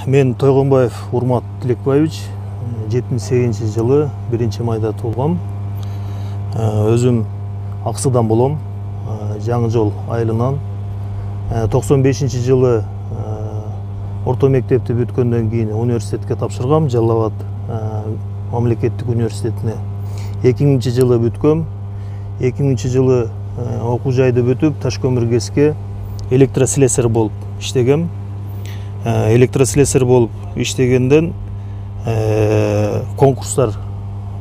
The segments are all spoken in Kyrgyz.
Мен Тойгонбаев Урмат Тилекбаевич, 78-жылы 1-майда туулгам. Өзүм Аксыдан болом, Жаңы Жол айылынан. 95-жылы орто мектепти бүткөндөн кийин университетке тапшыргам, Жалал Абад мамлекеттик университетине. 2000-жылы бүткөм. 2000-жылы окуу жайды бүтүп, Ташкөмүр ГЭСке электрослесарь болуп иштегем. Электрослесарь болуп иштегенден конкурстар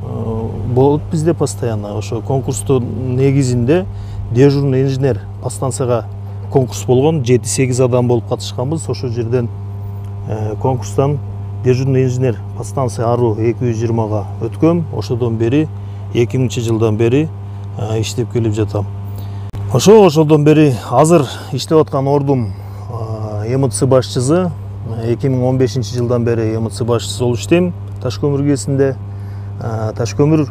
болуп бизде постоянно. Ошо конкурстун негизинде дежурный инженер подстанцияга конкурс болгон, 7-8 адам болуп катышканбыз. Ошо жерден конкурстан дежурный инженер подстанция Ару 220-га өткөм. Ошодон бери 2000-жылдан бери иштеп келип жатам. Ошодон бери азыр иштеп аткан ордум МЦ башчысы. 2015-жылдан бери МЦ башчысы болуп иштейм Ташкөмүр ГЭСинде. Ташкөмүр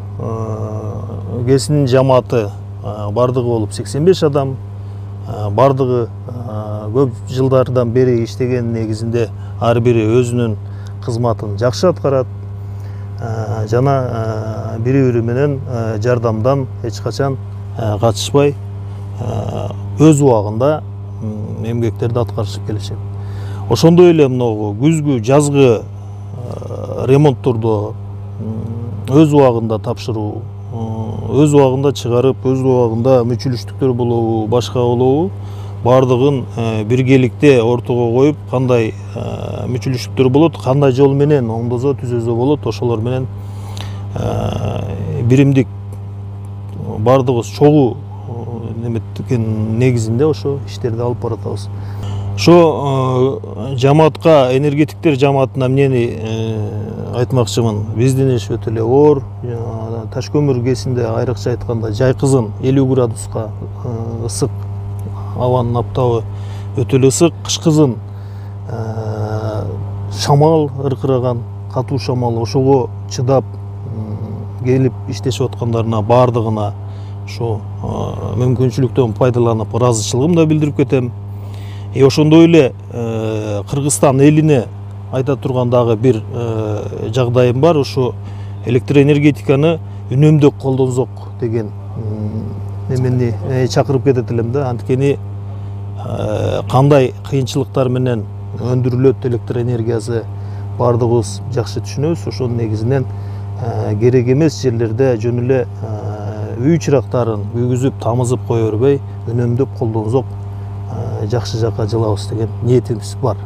ГЭСинин жамааты бардыгы болуп 85 адам. Бардыгы көп жылдардан бери иштеген негизинде ар бири өзүнүн кызматын жакшы аткарат. Жана бири-бири менен жардамдан эч качан качышпай өз убагында эмгектерди аткарышып келишет. Ошондой эле мынау күзгү, жазгы ремонтторду өз убагында тапшыруу, өз убагында чыгарып, өз убагында мүчүлүштүктөр болобу, башка болобу, бардыгын биргеликте ортого коюп, кандай мүчүлүштүктөр болот, кандай жол менен оңдосо, түзөсө болот, ошолор менен биримдик бардыгыбыз чогуу неметкен негизинде ошо иштерди алып баратабыз. Ошо жамаатка, энергетиктер жамаатына эмнени айтмакчымын. Биздин иш өтө эле оор. Ташкөмүр ГЭСинде айрыкча айтканда жайкызын 50 градуска ысык, абанын аптабы өтө эле ысык. Кышкызын шамал ыркыраган, катуу шамал, ошого чыдап келип иштешип аткандарына бардыгына ошо мүмкүнчүлүктөн пайдаланып ыраазычылыгымды билдирип кетем. Ошондой эле Кыргызстан элине айта турган дагы бир жагдайым бар. Ошо электроэнергетиканы үнөмдүү колдонсок деген немени чакырып кетет элем да. Анткени кандай кыйынчылыктар менен өндүрүлөт электроэнергиясы бардыгыбыз жакшы түшүнөбүз. Ошонун негизинен керек эмес жерлерде жөн эле үй чырактарын күйгүзүп, тамызып кое бербей, үнөмдөп колдонсок жакшы жакка жылабыз деген ниетибиз бар.